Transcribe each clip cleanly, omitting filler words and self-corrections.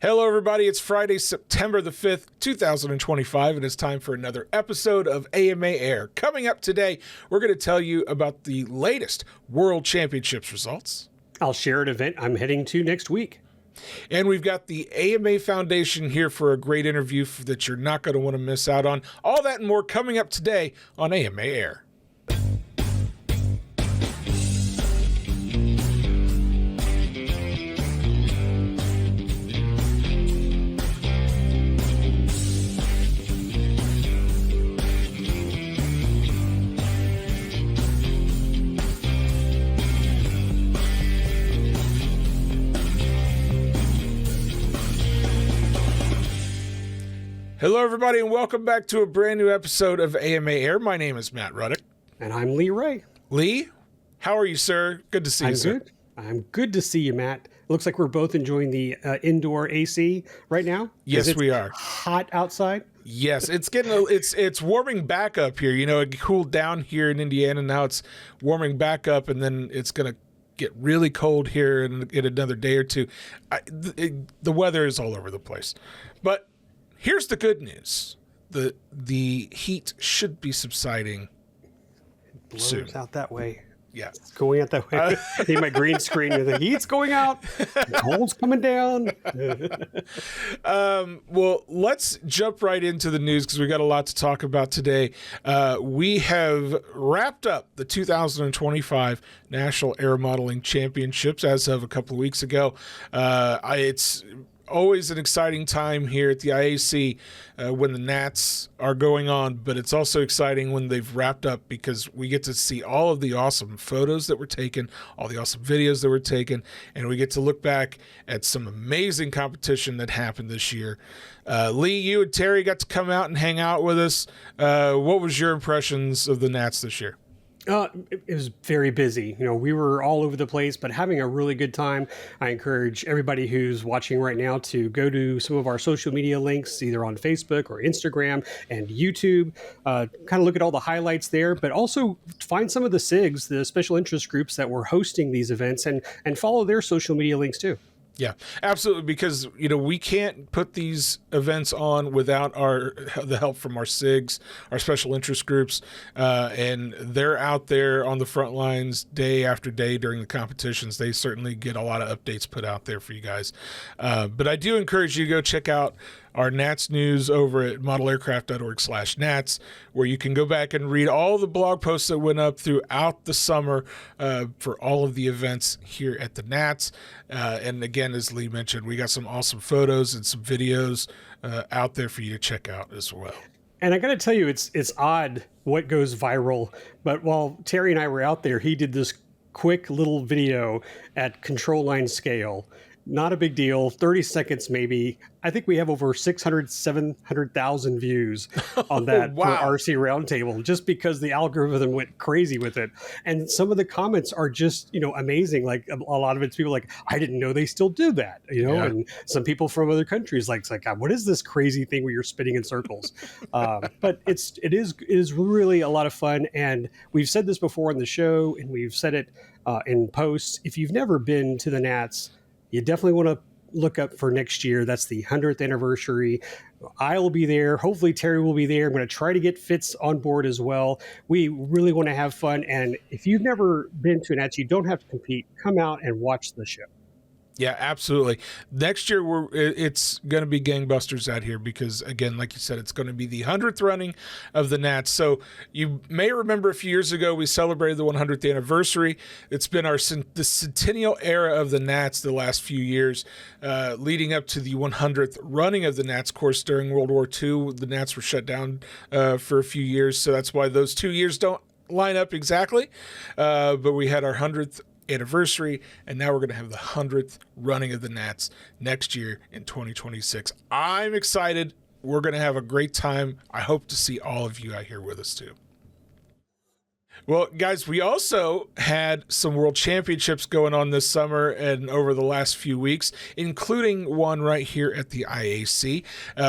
Hello, everybody. It's Friday, September the 5th, 2025, and it's time for another episode of AMA Air. Coming up today, we're going to tell you about the latest World Championships results. I'll share an event I'm heading to next week. And we've got the AMA Foundation here for a great interview that you're not going to want to miss out on. All that and more coming up today on AMA Air. Hello, everybody, and welcome back to a brand new episode of AMA Air. My name is Matt Ruddick. And I'm Lee Ray. Lee, how are you, sir? Good to see you, sir. Good. I'm good to see you, Matt. It looks like we're both enjoying the indoor AC right now. Yes, we are. Hot outside. Yes, it's it's warming back up here. You know, it cooled down here in Indiana. Now it's warming back up, and then it's going to get really cold here in another day or two. The weather is all over the place, but here's the good news. The heat should be subsiding soon. Blows out that way. Yeah. It's going out that way. I need my green screen. The heat's going out. The cold's coming down. Well, let's jump right into the news because we got a lot to talk about today. We have wrapped up the 2025 National Aeromodeling Championships as of a couple of weeks ago. It's always an exciting time here at the IAC when the Nats are going on, but it's also exciting when they've wrapped up because we get to see all of the awesome photos that were taken, all the awesome videos that were taken, and we get to look back at some amazing competition that happened this year. Lee, you and Terry got to come out and hang out with us. What was your impressions of the Nats this year? It was very busy. You know, we were all over the place, but having a really good time. I encourage everybody who's watching right now to go to some of our social media links, either on Facebook or Instagram and YouTube. Kind of look at all the highlights there, but also find some of the SIGs, the special interest groups that were hosting these events, and follow their social media links too. Yeah, absolutely. Because, you know, we can't put these events on without the help from our SIGs, our special interest groups, and they're out there on the front lines day after day during the competitions. They certainly get a lot of updates put out there for you guys. But I do encourage you to go check out our Nats news over at modelaircraft.org/Nats, where you can go back and read all the blog posts that went up throughout the summer for all of the events here at the Nats. And again, as Lee mentioned, we got some awesome photos and some videos out there for you to check out as well. And I got to tell you, it's odd what goes viral. But while Terry and I were out there, he did this quick little video at control line scale. Not a big deal, 30 seconds maybe. I think we have over 700,000 views on that wow. for RC Roundtable, just because the algorithm went crazy with it. And some of the comments are just, you know, amazing. Like a lot of it's people like, I didn't know they still do that, you know, and some people from other countries like, what is this crazy thing where you're spinning in circles? But it is really a lot of fun. And we've said this before on the show, and we've said it in posts. If you've never been to the Nats, you definitely want to look up for next year. That's the 100th anniversary. I will be there. Hopefully Terry will be there. I'm going to try to get Fitz on board as well. We really want to have fun. And if you've never been to an Nats, you don't have to compete. Come out and watch the show. Yeah, absolutely. Next year, it's going to be gangbusters out here because, again, like you said, it's going to be the 100th running of the Nats. So you may remember a few years ago, we celebrated the 100th anniversary. It's been the centennial era of the Nats the last few years, leading up to the 100th running of the Nats. Of course, during World War II, the Nats were shut down for a few years. So that's why those 2 years don't line up exactly. But we had our 100th anniversary, and now we're going to have the 100th running of the Nats next year in 2026. I'm excited. We're going to have a great time. I hope to see all of you out here with us too. Well, guys, we also had some world championships going on this summer and over the last few weeks, including one right here at the IAC.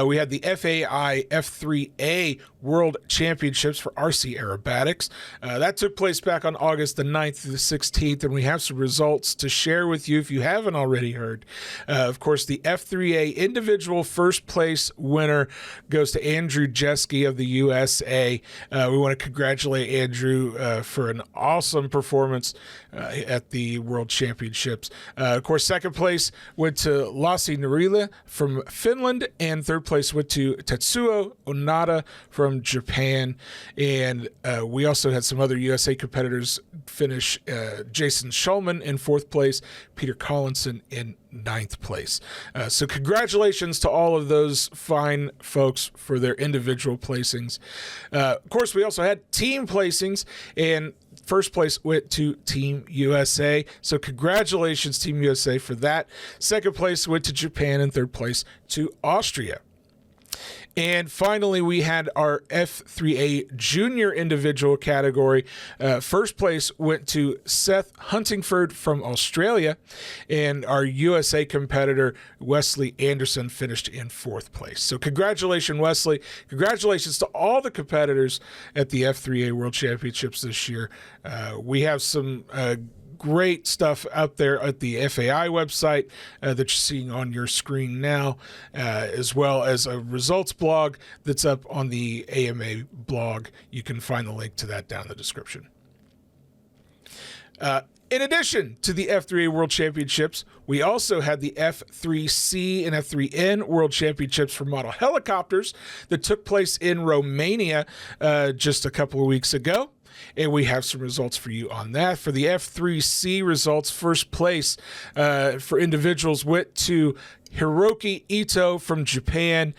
We had the FAI F3A World Championships for RC Aerobatics. That took place back on August the 9th through the 16th, and we have some results to share with you if you haven't already heard. Of course, the F3A individual first place winner goes to Andrew Jeske of the USA. We want to congratulate Andrew for an awesome performance at the World Championships. Of course, second place went to Lassi Narila from Finland, and third place went to Tetsuo Onada from Japan. And we also had some other USA competitors finish. Jason Schulman in fourth place, Peter Collinson in ninth place. So congratulations to all of those fine folks for their individual placings. Of course, we also had team placings, and first place went to Team USA. So congratulations, Team USA, for that. Second place went to Japan, and third place to Austria. And finally, we had our F3A Junior Individual category. First place went to Seth Huntingford from Australia, and our USA competitor, Wesley Anderson, finished in fourth place. So congratulations, Wesley. Congratulations to all the competitors at the F3A World Championships this year. We have some great stuff out there at the FAI website that you're seeing on your screen now, as well as a results blog that's up on the AMA blog. You can find the link to that down in the description. In addition to the F3A World Championships, we also had the F3C and F3N World Championships for model helicopters that took place in Romania just a couple of weeks ago. And we have some results for you on that. For the F3C results, first place for individuals went to Hiroki Ito from Japan.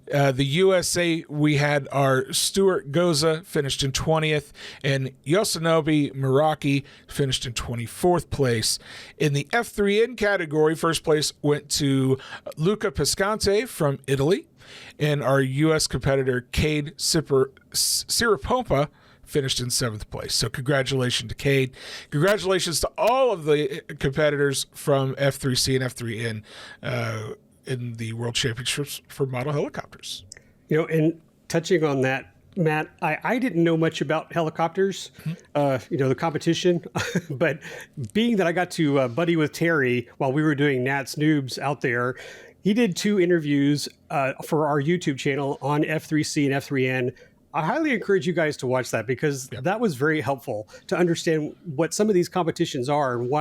The USA, we had our Stuart Goza finished in 20th, and Yoshinobu Muraki finished in 24th place. In the F3N category, first place went to Luca Pescante from Italy, and our US competitor, Cade Sirapompa, finished in seventh place. So congratulations to Cade. Congratulations to all of the competitors from F3C and F3N in the World Championships for model helicopters. And touching on that, Matt, I didn't know much about helicopters, the competition, but being that I got to buddy with Terry while we were doing Nat's Noobs out there, he did 2 interviews for our YouTube channel on F3C and F3N. I highly encourage you guys to watch that because that was very helpful to understand what some of these competitions are and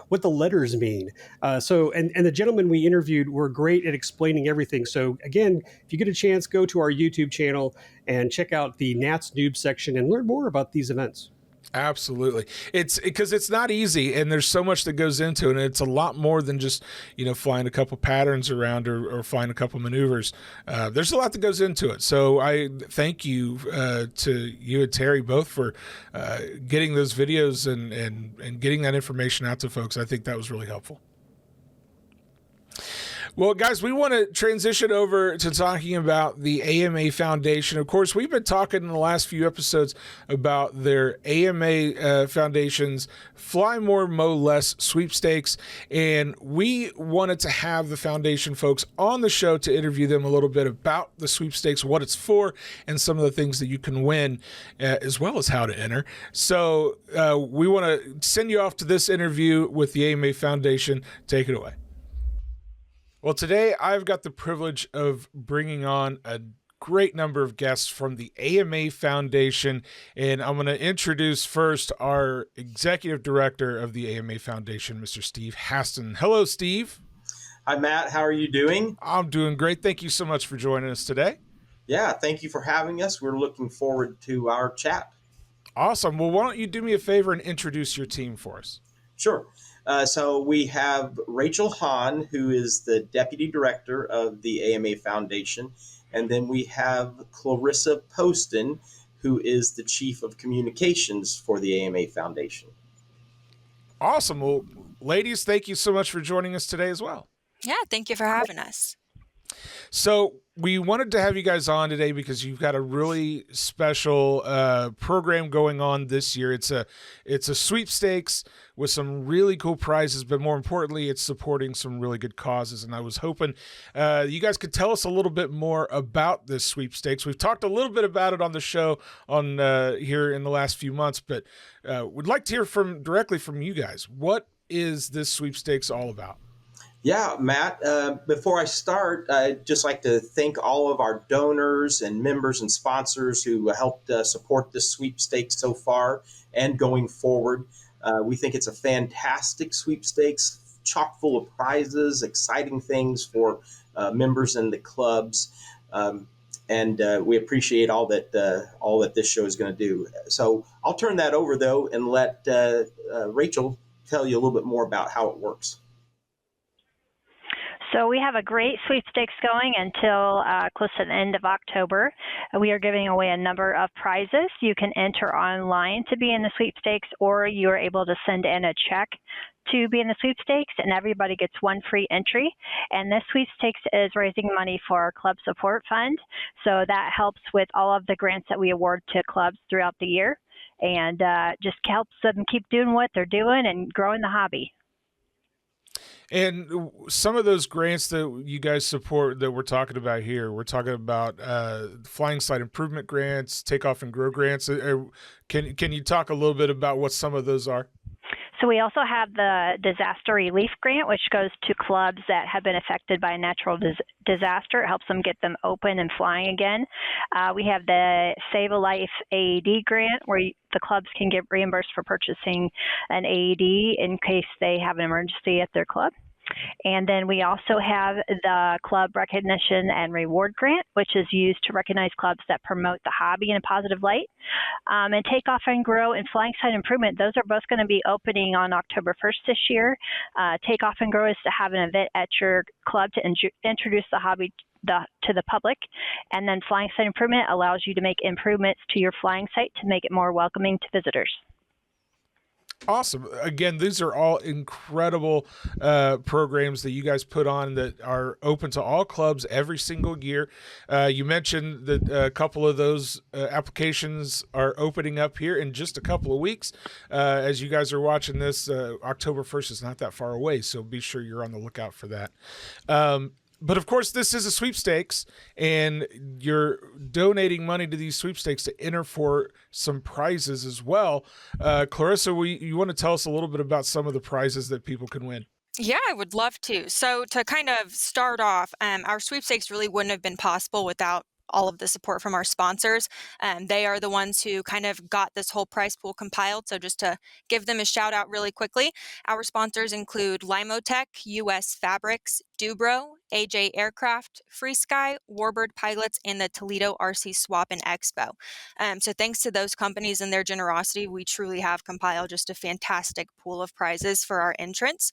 what the letters mean. And the gentlemen we interviewed were great at explaining everything. So again, if you get a chance, go to our YouTube channel and check out the Nats Noob section and learn more about these events. Absolutely. It's because it's not easy, and there's so much that goes into it, and it's a lot more than just, flying a couple patterns around or flying a couple maneuvers. There's a lot that goes into it. So I thank you to you and Terry both for getting those videos and getting that information out to folks. I think that was really helpful. Well, guys, we want to transition over to talking about the AMA Foundation. Of course, we've been talking in the last few episodes about their AMA Foundation's Fly More, Mow Less sweepstakes, and we wanted to have the foundation folks on the show to interview them a little bit about the sweepstakes, what it's for, and some of the things that you can win, as well as how to enter. So we want to send you off to this interview with the AMA Foundation. Take it away. Well, today I've got the privilege of bringing on a great number of guests from the AMA Foundation, and I'm going to introduce first our executive director of the AMA Foundation, Mr. Steve Haston. Hello, Steve. Hi, Matt. How are you doing? I'm doing great. Thank you so much for joining us today. Yeah, thank you for having us. We're looking forward to our chat. Awesome. Well, why don't you do me a favor and introduce your team for us? Sure. So we have Rachel Hahn, who is the Deputy Director of the AMA Foundation. And then we have Clarissa Poston, who is the Chief of Communications for the AMA Foundation. Awesome. Well, ladies, thank you so much for joining us today as well. Yeah, thank you for having us. So we wanted to have you guys on today because you've got a really special program going on this year. It's a sweepstakes with some really cool prizes, but more importantly, it's supporting some really good causes. And I was hoping you guys could tell us a little bit more about this sweepstakes. We've talked a little bit about it on the show on here in the last few months, but would like to hear directly from you guys. What is this sweepstakes all about? Yeah, Matt, before I start, I'd just like to thank all of our donors and members and sponsors who helped support this sweepstakes so far and going forward. We think it's a fantastic sweepstakes, chock full of prizes, exciting things for members and the clubs. And we appreciate all that this show is going to do. So I'll turn that over, though, and let Rachel tell you a little bit more about how it works. So we have a great sweepstakes going until close to the end of October. We are giving away a number of prizes. You can enter online to be in the sweepstakes, or you are able to send in a check to be in the sweepstakes, and everybody gets one free entry. And this sweepstakes is raising money for our club support fund. So that helps with all of the grants that we award to clubs throughout the year, and just helps them keep doing what they're doing and growing the hobby. And some of those grants that you guys support that we're talking about here, we're talking about flying site improvement grants, takeoff and grow grants. Can you talk a little bit about what some of those are? So we also have the disaster relief grant, which goes to clubs that have been affected by a natural disaster. It helps them get them open and flying again. We have the Save a Life AED grant, where the clubs can get reimbursed for purchasing an AED in case they have an emergency at their club. And then we also have the Club Recognition and Reward Grant, which is used to recognize clubs that promote the hobby in a positive light. And Takeoff and Grow and Flying Site Improvement, those are both going to be opening on October 1st this year. Takeoff and Grow is to have an event at your club to introduce the hobby to the public. And then Flying Site Improvement allows you to make improvements to your flying site to make it more welcoming to visitors. Awesome. Again, these are all incredible programs that you guys put on that are open to all clubs every single year. You mentioned that a couple of those applications are opening up here in just a couple of weeks. As you guys are watching this, October 1st is not that far away, so be sure you're on the lookout for that. But of course, this is a sweepstakes, and you're donating money to these sweepstakes to enter for some prizes as well. Clarissa, you want to tell us a little bit about some of the prizes that people can win? Yeah, I would love to. So to kind of start off, our sweepstakes really wouldn't have been possible without all of the support from our sponsors. They are the ones who kind of got this whole prize pool compiled. So just to give them a shout out really quickly, our sponsors include Limotech, US Fabrics, Dubro, AJ Aircraft, Free Sky, Warbird Pilots, and the Toledo RC Swap and Expo. So thanks to those companies and their generosity, we truly have compiled just a fantastic pool of prizes for our entrants.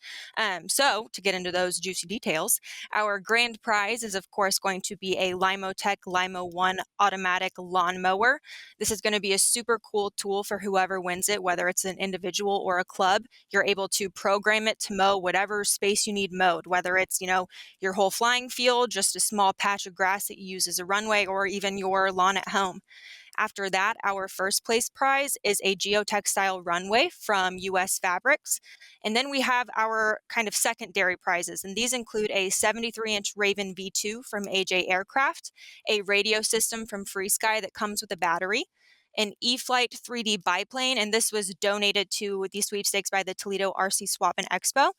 So to get into those juicy details, our grand prize is of course going to be a Limotech Limo 1 automatic lawnmower. This is going to be a super cool tool for whoever wins it, whether it's an individual or a club. You're able to program it to mow whatever space you need mowed, whether it's, your whole flying field, just a small patch of grass that you use as a runway, or even your lawn at home. After that, our first place prize is a geotextile runway from US Fabrics. And then we have our kind of secondary prizes, and these include a 73-inch Raven V2 from AJ Aircraft, a radio system from Free Sky that comes with a battery, an E-Flight 3D biplane, and this was donated to the sweepstakes by the Toledo RC Swap and Expo.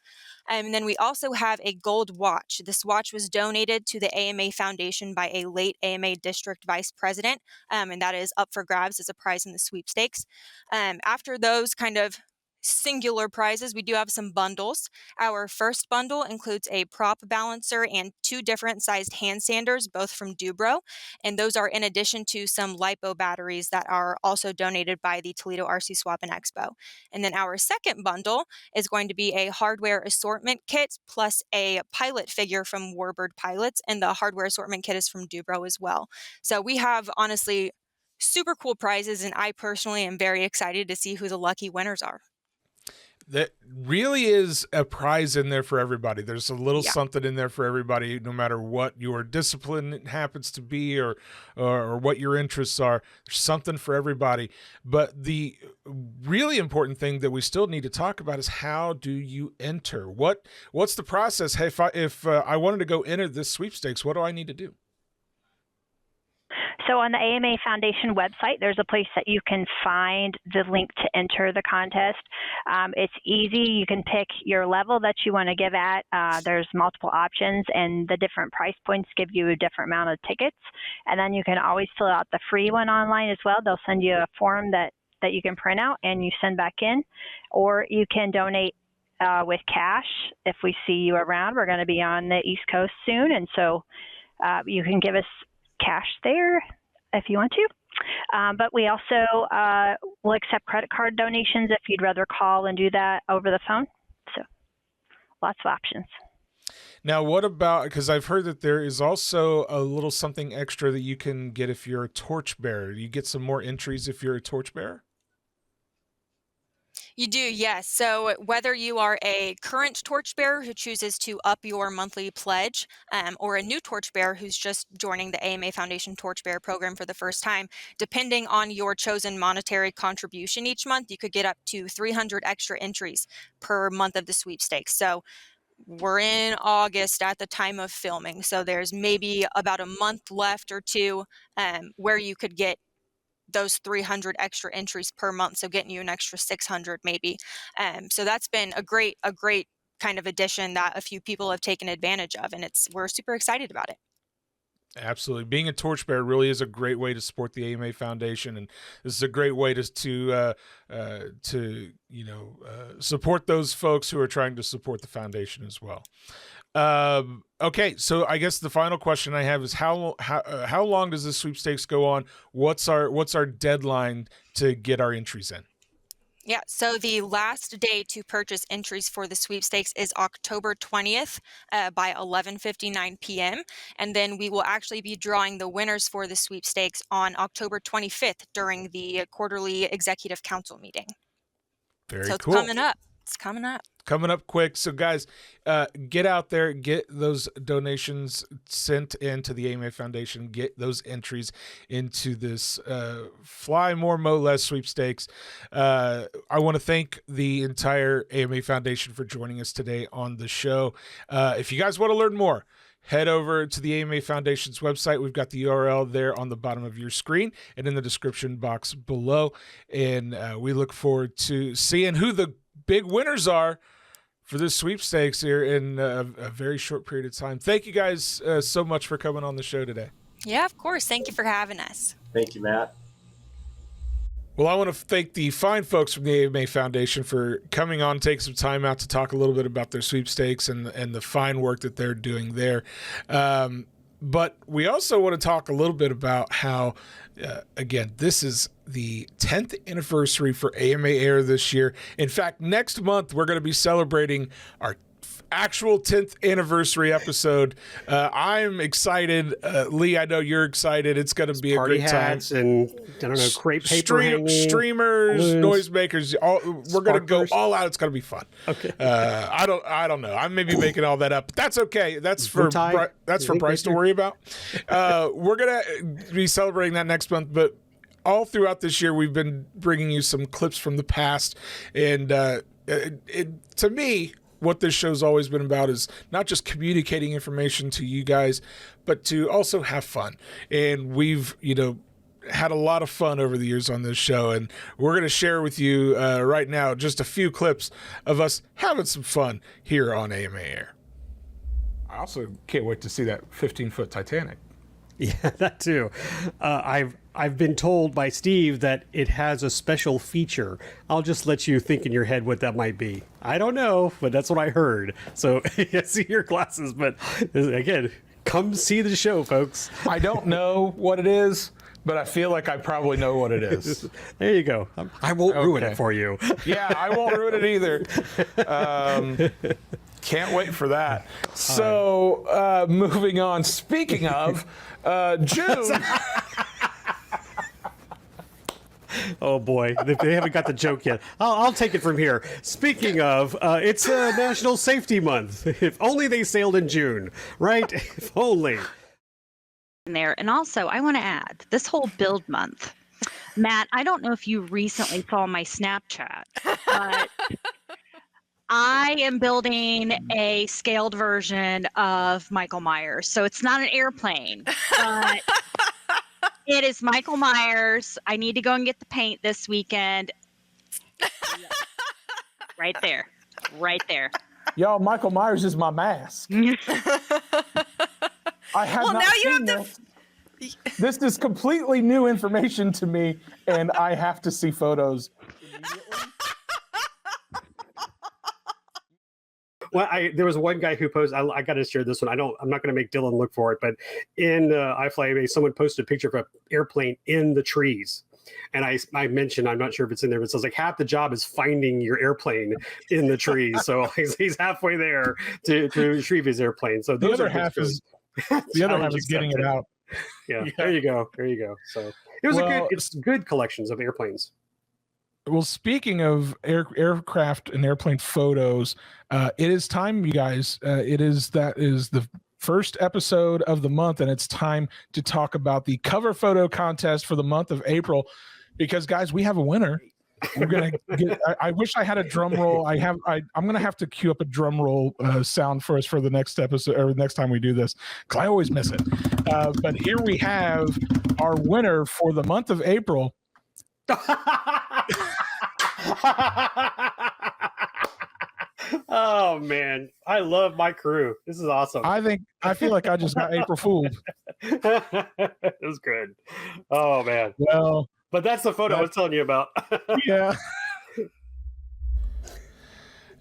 And then we also have a gold watch. This watch was donated to the AMA Foundation by a late AMA district vice president, and that is up for grabs as a prize in the sweepstakes. After those kind of singular prizes, we do have some bundles. Our first bundle includes a prop balancer and 2 different sized hand sanders, both from Dubro, and those are in addition to some LiPo batteries that are also donated by the Toledo RC Swap and Expo. And then our second bundle is going to be a hardware assortment kit plus a pilot figure from Warbird Pilots, and the hardware assortment kit is from Dubro as well. So we have honestly super cool prizes, and I personally am very excited to see who the lucky winners are. that really is a prize in there for everybody. There's a little something in there for everybody, no matter what your discipline happens to be or what your interests are. There's something for everybody. But the really important thing that we still need to talk about is how do you enter? What's the process? Hey, if I wanted to go enter this sweepstakes, what do I need to do? So on the AMA Foundation website, there's a place that you can find the link to enter the contest. It's easy. You can pick your level that you want to give at. There's multiple options, and the different price points give you a different amount of tickets. And then you can always fill out the free one online as well. They'll send you a form that you can print out and you send back in, or you can donate with cash. If we see you around, we're going to be on the East Coast soon, and so you can give us cash there if you want to. But we also will accept credit card donations if you'd rather call and do that over the phone. So lots of options. Now, what about, because I've heard that there is also a little something extra that you can get if you're a torchbearer. You get some more entries if you're a torchbearer? You do, yes. So whether you are a current torchbearer who chooses to up your monthly pledge, or a new torchbearer who's just joining the AMA Foundation Torchbearer Program for the first time, depending on your chosen monetary contribution each month, you could get up to 300 extra entries per month of the sweepstakes. So we're in August at the time of filming, so there's maybe about a month left or two where you could get those 300 extra entries per month, so getting you an extra 600 maybe. So that's been a great kind of addition that a few people have taken advantage of, and we're super excited about it. Absolutely. Being a torchbearer really is a great way to support the AMA Foundation, and this is a great way to support those folks who are trying to support the foundation as well. Okay, so I guess the final question I have is how long does this sweepstakes go on? What's our deadline to get our entries in? Yeah, so the last day to purchase entries for the sweepstakes is October 20th by 11:59 p.m. And then we will actually be drawing the winners for the sweepstakes on October 25th during the quarterly executive council meeting. Very so it's cool. coming up. It's coming up. Coming up quick. So guys, get out there, get those donations sent into the AMA Foundation, get those entries into this Fly More, Mow Less sweepstakes. I want to thank the entire AMA Foundation for joining us today on the show. If you guys want to learn more, head over to the AMA Foundation's website. We've got the URL there on the bottom of your screen and in the description box below. And we look forward to seeing who the big winners are for this sweepstakes here in a very short period of time. Thank you guys so much for coming on the show today. Yeah, of course. Thank you for having us. Thank you, Matt. Well, I want to thank the fine folks from the AMA Foundation for coming on, taking some time out to talk a little bit about their sweepstakes and the fine work that they're doing there. But we also want to talk a little bit about how, again, this is the 10th anniversary for AMA Air this year. In fact, next month, we're going to be celebrating our actual 10th anniversary episode. I'm excited. Lee, I know you're excited. It's going to be a great time. Hats and, I don't know, crepe paper hanging, streamers, balloons, noisemakers. We're going to go all out. It's going to be fun. Okay. I don't know. I may be making all that up, but that's okay. That's for Bryce to worry about. We're going to be celebrating that next month, but all throughout this year, we've been bringing you some clips from the past. And to me, what this show's always been about is not just communicating information to you guys, but to also have fun. And we've, had a lot of fun over the years on this show. And we're going to share with you right now just a few clips of us having some fun here on AMA Air. I also can't wait to see that 15-foot Titanic. Yeah, that too. I've been told by Steve that it has a special feature. I'll just let you think in your head what that might be. I don't know, but that's what I heard. So I see your glasses, but again, come see the show, folks. I don't know what it is, but I feel like I probably know what it is. There you go. I won't ruin it for you. Yeah, I won't ruin it either. Can't wait for that. So, moving on. Speaking of, June. Oh boy, they haven't got the joke yet. I'll take it from here. Speaking of, it's National Safety Month. If only they sailed in June, right? If only. There. And also, I want to add this whole build month. Matt, I don't know if you recently saw my Snapchat, but I am building a scaled version of Michael Myers. So it's not an airplane, but it is Michael Myers. I need to go and get the paint this weekend. Right there. Right there. Y'all, Michael Myers is my mask. I have Well, not now you seen have this. This is completely new information to me, and I have to see photos immediately. Well, there was one guy who posted. I got to share this one. I'm not going to make Dylan look for it, but in IFlyAMA, someone posted a picture of an airplane in the trees. And I mentioned, I'm not sure if it's in there, but it says like half the job is finding your airplane in the trees. So he's halfway there to retrieve his airplane. So The other half is getting it out. Yeah, there you go. So it was it's good collections of airplanes. Well, speaking of aircraft and airplane photos, it is time, you guys. That is the first episode of the month, and it's time to talk about the cover photo contest for the month of April. Because, guys, we have a winner. We're gonna get. I wish I had a drum roll. I'm gonna have to cue up a drum roll sound for us for the next episode or next time we do this, because I always miss it. But here we have our winner for the month of April. Oh man, I love my crew. This is awesome. I feel like I just got April fooled. It was good. Oh man. Well, but that's the photo I was telling you about. Yeah.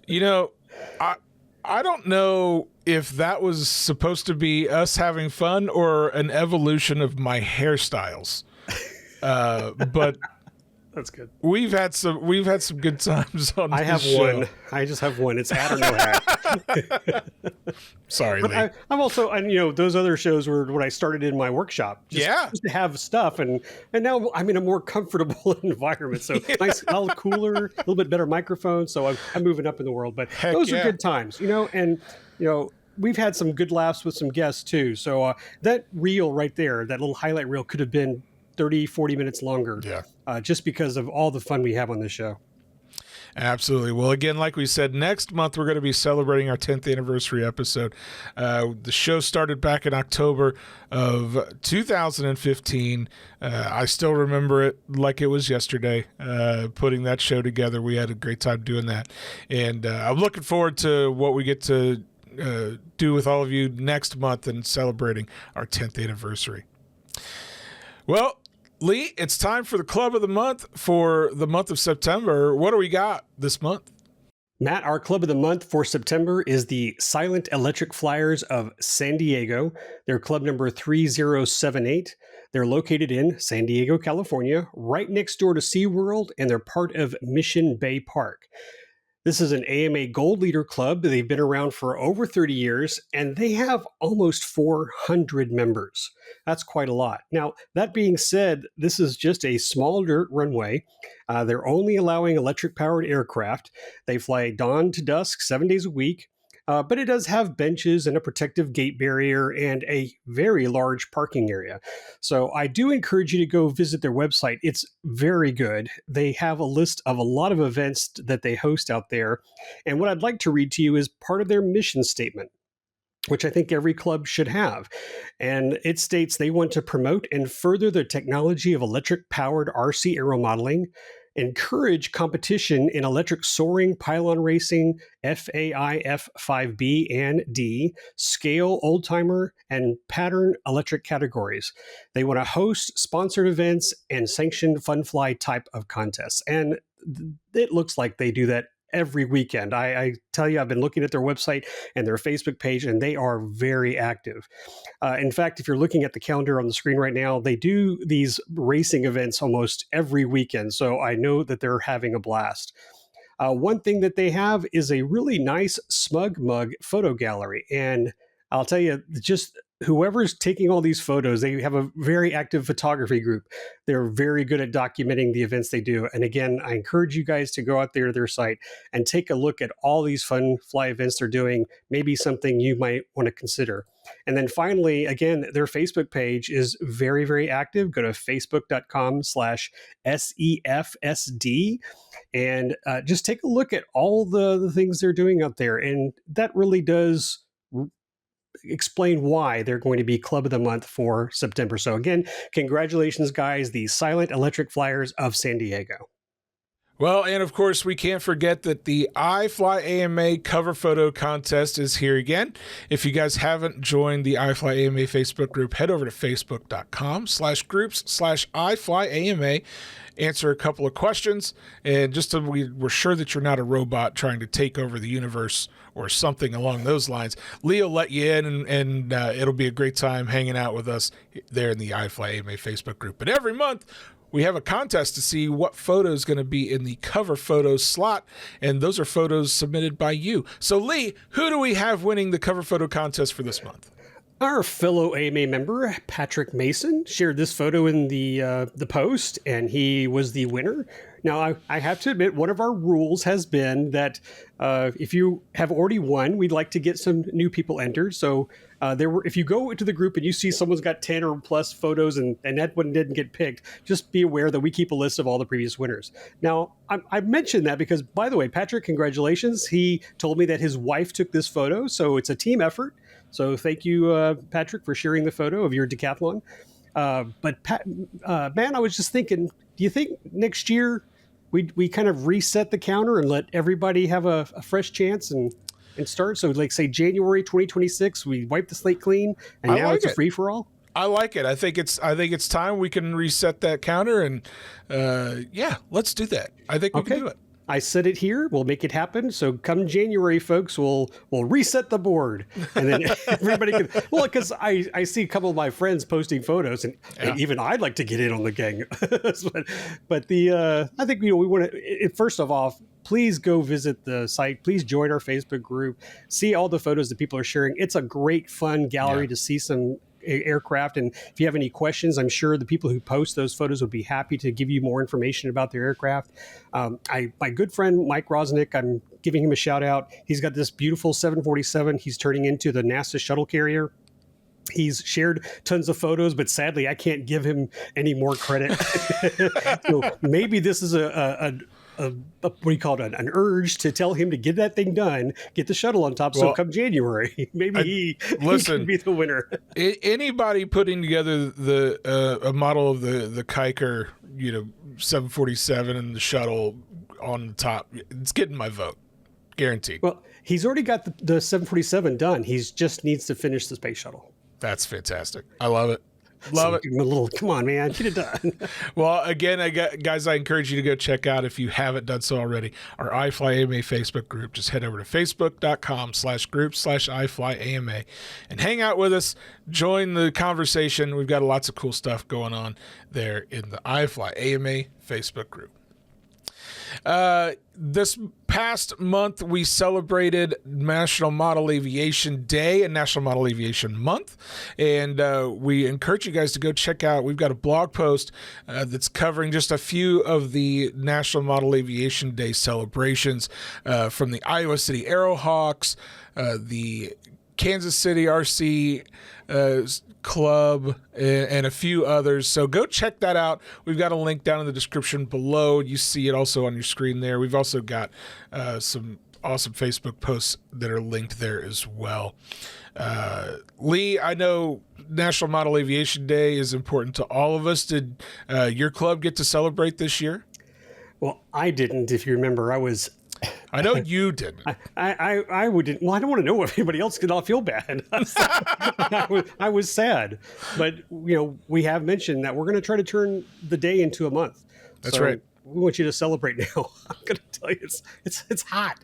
You know, I don't know if that was supposed to be us having fun or an evolution of my hairstyles. But that's good. We've had some good times on this show. One. I just have one. It's hat or no hat. Sorry, but Lee. I'm also, and those other shows were when I started in my workshop. Just to have stuff, and now I'm in a more comfortable environment. So nice, a little cooler, a little bit better microphone. So I'm moving up in the world. But those are good times, and we've had some good laughs with some guests too. So that reel right there, that little highlight reel, could have been 30, 40 minutes longer. Yeah. Just because of all the fun we have on this show. Absolutely. Well, again, like we said, next month we're going to be celebrating our 10th anniversary episode. The show started back in October of 2015. I still remember it like it was yesterday, putting that show together. We had a great time doing that. And I'm looking forward to what we get to do with all of you next month and celebrating our 10th anniversary. Well, Lee, it's time for the Club of the Month for the month of September. What do we got this month? Matt, our Club of the Month for September is the Silent Electric Flyers of San Diego. They're club number 3078. They're located in San Diego, California, right next door to SeaWorld, and they're part of Mission Bay Park. This is an AMA Gold Leader Club. They've been around for over 30 years, and they have almost 400 members. That's quite a lot. Now, that being said, this is just a small dirt runway. They're only allowing electric-powered aircraft. They fly dawn to dusk 7 days a week. But it does have benches and a protective gate barrier and a very large parking area. So I do encourage you to go visit their website. It's very good. They have a list of a lot of events that they host out there. And what I'd like to read to you is part of their mission statement, which I think every club should have. And it states they want to promote and further the technology of electric-powered RC aeromodeling, encourage competition in electric soaring, pylon racing, FAI F5B and D, scale, oldtimer, and pattern electric categories. They want to host sponsored events and sanctioned fun fly type of contests. And it looks like they do that every weekend. I tell you, I've been looking at their website and their Facebook page, and they are very active. In fact, if you're looking at the calendar on the screen right now, they do these racing events almost every weekend. So I know that they're having a blast. One thing that they have is a really nice Smug Mug photo gallery. And I'll tell you, just whoever's taking all these photos, they have a very active photography group. They're very good at documenting the events they do. And again, I encourage you guys to go out there to their site and take a look at all these fun fly events they're doing, maybe something you might want to consider. And then finally, again, their Facebook page is very, very active. Go to facebook.com/SEFSD and just take a look at all the things they're doing out there. And that really does explain why they're going to be Club of the Month for September. So again, congratulations, guys, the Silent Electric Flyers of San Diego. Well, and of course, we can't forget that the IFlyAMA cover photo contest is here again. If you guys haven't joined the IFlyAMA Facebook group, head over to facebook.com/groups/IFlyAMA. Answer a couple of questions, and just so we're sure that you're not a robot trying to take over the universe or something along those lines, Lee will let you in, and it'll be a great time hanging out with us there in the IFlyAMA Facebook group. But every month, we have a contest to see what photo is going to be in the cover photo slot, and those are photos submitted by you. So, Lee, who do we have winning the cover photo contest for this month? Our fellow AMA member, Patrick Mason, shared this photo in the post, and he was the winner. Now, I have to admit, one of our rules has been that if you have already won, we'd like to get some new people entered. So if you go into the group and you see someone's got 10 or plus photos and that one didn't get picked, just be aware that we keep a list of all the previous winners. Now, I mentioned that because, by the way, Patrick, congratulations. He told me that his wife took this photo, so it's a team effort. So thank you, Patrick, for sharing the photo of your decathlon. But man, I was just thinking, do you think next year we kind of reset the counter and let everybody have a fresh chance and start? So like say January 2026, we wipe the slate clean and now it's a free for all? I like it. I think it's time we can reset that counter, and yeah, let's do that. I think we can do it. I said it here. We'll make it happen. So come January, folks, we'll reset the board, and then everybody can. Well, because I see a couple of my friends posting photos, and even I'd like to get in on the gang. but I think we want to. First of all, please go visit the site. Please join our Facebook group. See all the photos that people are sharing. It's a great, fun gallery to see some aircraft, and if you have any questions, I'm sure the people who post those photos would be happy to give you more information about their aircraft. My good friend Mike Rosnick, I'm giving him a shout out. He's got this beautiful 747 he's turning into the NASA shuttle carrier. He's shared tons of photos, but sadly I can't give him any more credit. So maybe this is what do you call it? An urge to tell him to get that thing done, get the shuttle on top. So come January, maybe he can be the winner. Anybody putting together a model of the Kiker, 747 and the shuttle on the top, it's getting my vote, guaranteed. Well, he's already got the 747 done. He just needs to finish the space shuttle. That's fantastic. I love it. Love it. Come on, man. Get it done. Well, again, guys, I encourage you to go check out, if you haven't done so already, our IFlyAMA Facebook group. Just head over to facebook.com/groups/IFlyAMA and hang out with us. Join the conversation. We've got lots of cool stuff going on there in the IFlyAMA Facebook group. This past month, we celebrated National Model Aviation Day and National Model Aviation Month, and we encourage you guys to go check out. We've got a blog post that's covering just a few of the National Model Aviation Day celebrations from the Iowa City Aerohawks, the Kansas City RC Club, and a few others. So go check that out. We've got a link down in the description below. You see it also on your screen there. We've also got some awesome Facebook posts that are linked there as well. Lee, I know National Model Aviation Day is important to all of us. Did your club get to celebrate this year? Well, I didn't. If you remember, I know you didn't. I wouldn't. Well, I don't want to know if anybody else could. I'll feel bad. I was sad, but we have mentioned that we're going to try to turn the day into a month. That's right. We want you to celebrate now. I'm going to tell you, it's hot.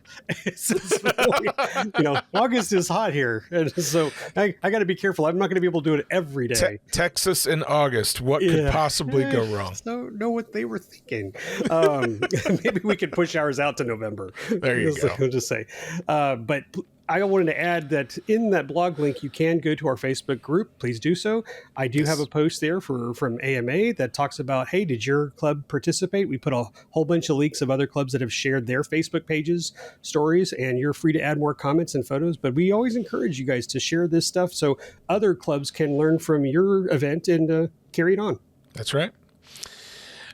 August is hot here, and so I got to be careful. I'm not going to be able to do it every day. Texas in August. What could possibly go wrong? Don't know what they were thinking. Maybe we could push ours out to November. There you go. I'll just say, but I wanted to add that in that blog link, you can go to our Facebook group. Please do so. I do have a post there from AMA that talks about, hey, did your club participate? We put a whole bunch of links of other clubs that have shared their Facebook pages, stories, and you're free to add more comments and photos. But we always encourage you guys to share this stuff so other clubs can learn from your event and carry it on. That's right.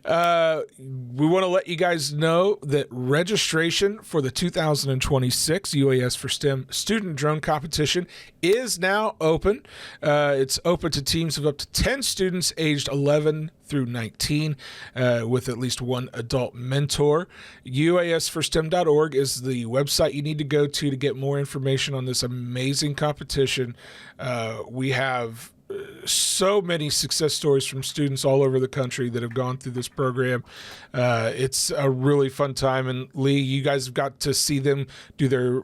We want to let you guys know that registration for the 2026 UAS for STEM Student Drone Competition is now open. It's open to teams of up to 10 students aged 11 through 19 with at least one adult mentor. UASforstem.org is the website you need to go to get more information on this amazing competition. We have so many success stories from students all over the country that have gone through this program. It's a really fun time. And Lee, you guys have got to see them do their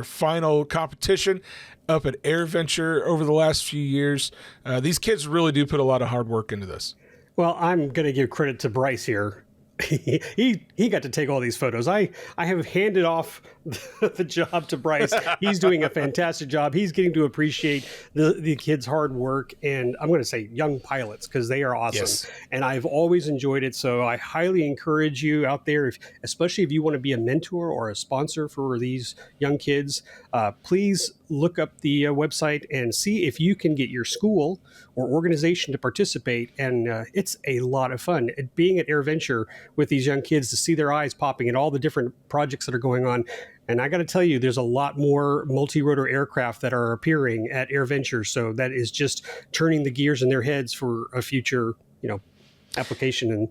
final competition up at AirVenture over the last few years. These kids really do put a lot of hard work into this. Well, I'm going to give credit to Bryce here. He got to take all these photos. I have handed off the job to Bryce. He's doing a fantastic job. He's getting to appreciate the kids' hard work, and I'm going to say young pilots, because they are awesome. Yes. And I've always enjoyed it. So I highly encourage you out there, especially if you want to be a mentor or a sponsor for these young kids, please look up the website and see if you can get your school or organization to participate. And it's a lot of fun. Being at AirVenture with these young kids, to see their eyes popping at all the different projects that are going on. And I got to tell you, there's a lot more multi-rotor aircraft that are appearing at AirVenture. So that is just turning the gears in their heads for a future, application. And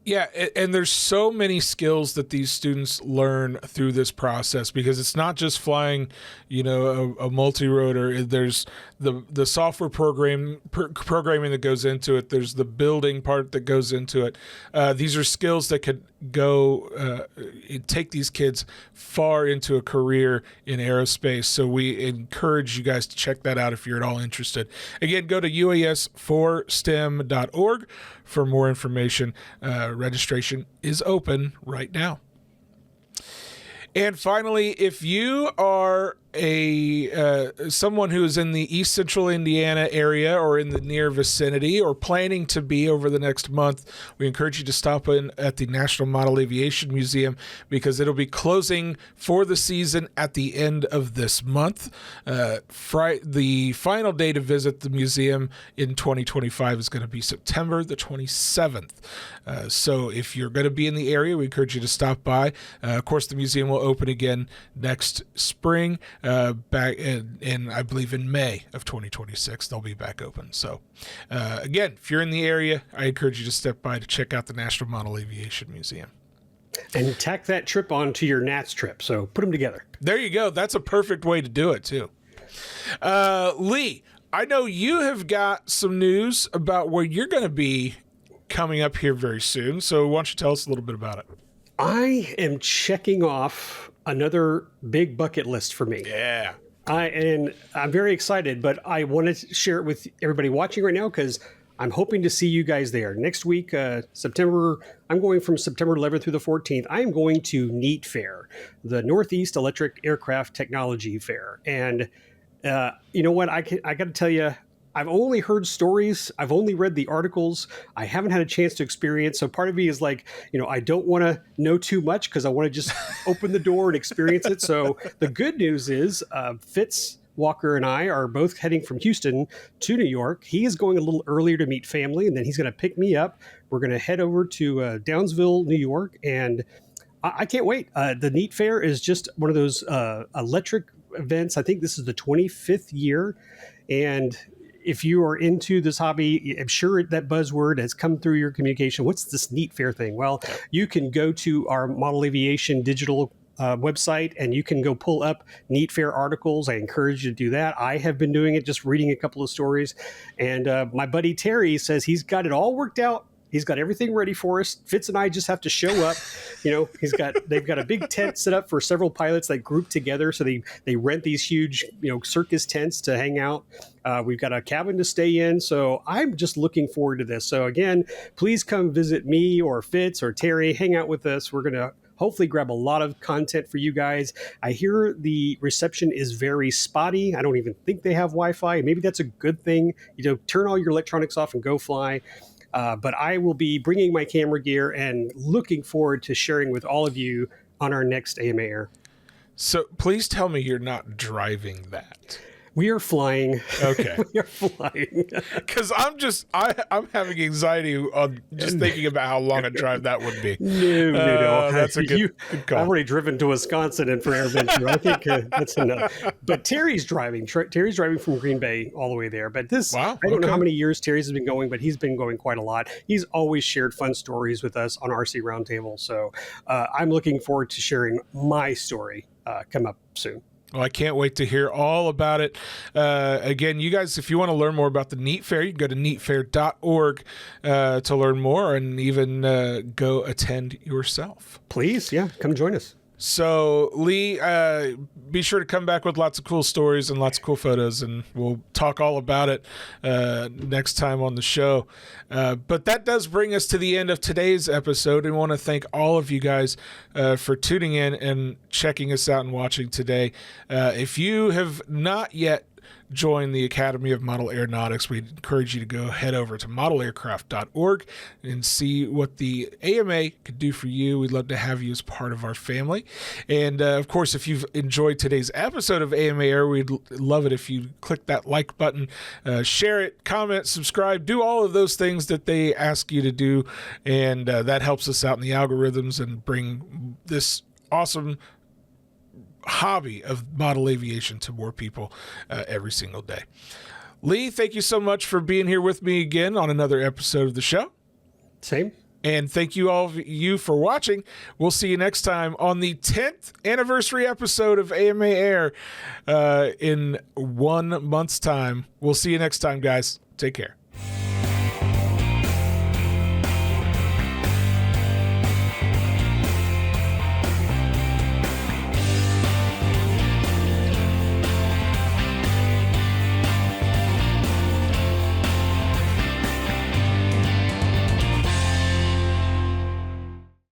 yeah, and there's so many skills that these students learn through this process, because it's not just flying, a multi-rotor. There's the software programming that goes into it. There's the building part that goes into it. These are skills that could go take these kids far into a career in aerospace. So we encourage you guys to check that out if you're at all interested. Again, go to uasforstem.org for more information. Registration is open right now. And finally, if you are someone who is in the East Central Indiana area or in the near vicinity or planning to be over the next month, we encourage you to stop in at the National Model Aviation Museum, because it'll be closing for the season at the end of this month. The final day to visit the museum in 2025 is going to be September the 27th. So if you're going to be in the area, we encourage you to stop by. Of course, the museum will open again next spring. Back in I believe in May of 2026, they'll be back open. So again, if you're in the area, I encourage you to step by to check out the National Model Aviation Museum. And tack that trip onto your NATS trip. So put them together. There you go. That's a perfect way to do it too. Lee, I know you have got some news about where you're going to be coming up here very soon. So why don't you tell us a little bit about it? I am checking off another big bucket list for me. Yeah. I'm very excited, but I want to share it with everybody watching right now, because I'm hoping to see you guys there. Next week, September, I'm going from September 11th through the 14th. I am going to NEAT Fair, the Northeast Electric Aircraft Technology Fair. And you know what? I got to tell you, I've only heard stories. I've only read the articles. I haven't had a chance to experience. So part of me is like, I don't want to know too much, because I want to just open the door and experience it. So the good news is Fitz Walker and I are both heading from Houston to New York. He is going a little earlier to meet family, and then he's going to pick me up. We're going to head over to Downsville, New York, and I can't wait. The NEAT Fair is just one of those electric events. I think this is the 25th year, and if you are into this hobby, I'm sure that buzzword has come through your communication. What's this NEAT Fair thing? Well, you can go to our Model Aviation digital website, and you can go pull up NEAT Fair articles. I encourage you to do that. I have been doing it, just reading a couple of stories. And my buddy Terry says he's got it all worked out. He's got everything ready for us. Fitz and I just have to show up. They've got a big tent set up for several pilots that group together. So they rent these huge, circus tents to hang out. We've got a cabin to stay in. So I'm just looking forward to this. So again, please come visit me or Fitz or Terry, hang out with us. We're going to hopefully grab a lot of content for you guys. I hear the reception is very spotty. I don't even think they have Wi-Fi. Maybe that's a good thing. Turn all your electronics off and go fly. But I will be bringing my camera gear and looking forward to sharing with all of you on our next AMA Air. So please tell me you're not driving that. We are flying. Okay. We are flying. Because I'm having anxiety on just thinking about how long a drive that would be. No. That's a good call. I've already driven to Wisconsin and for AirVenture. I think that's enough. But Terry's driving. Terry's driving from Green Bay all the way there. But I don't know how many years Terry's has been going, but he's been going quite a lot. He's always shared fun stories with us on RC Roundtable. So I'm looking forward to sharing my story come up soon. Well, I can't wait to hear all about it. Again, you guys, if you want to learn more about the NEAT Fair, you can go to neatfair.org to learn more and even go attend yourself. Please, come join us. So, Lee, be sure to come back with lots of cool stories and lots of cool photos, and we'll talk all about it next time on the show. But that does bring us to the end of today's episode, and I want to thank all of you guys for tuning in and checking us out and watching today. If you have not yet join the Academy of Model Aeronautics, we encourage you to head over to modelaircraft.org and see what the AMA could do for you. We'd love to have you as part of our family. And of course, if you've enjoyed today's episode of AMA Air, we'd love it if you click that like button, share it, comment, subscribe, do all of those things that they ask you to do. And that helps us out in the algorithms and bring this awesome hobby of model aviation to more people every single day. Lee, thank you so much for being here with me again on another episode of the show. Same. And thank you all of you for watching. We'll see you next time on the 10th anniversary episode of AMA Air in 1 month's time. We'll see you next time, guys. Take care.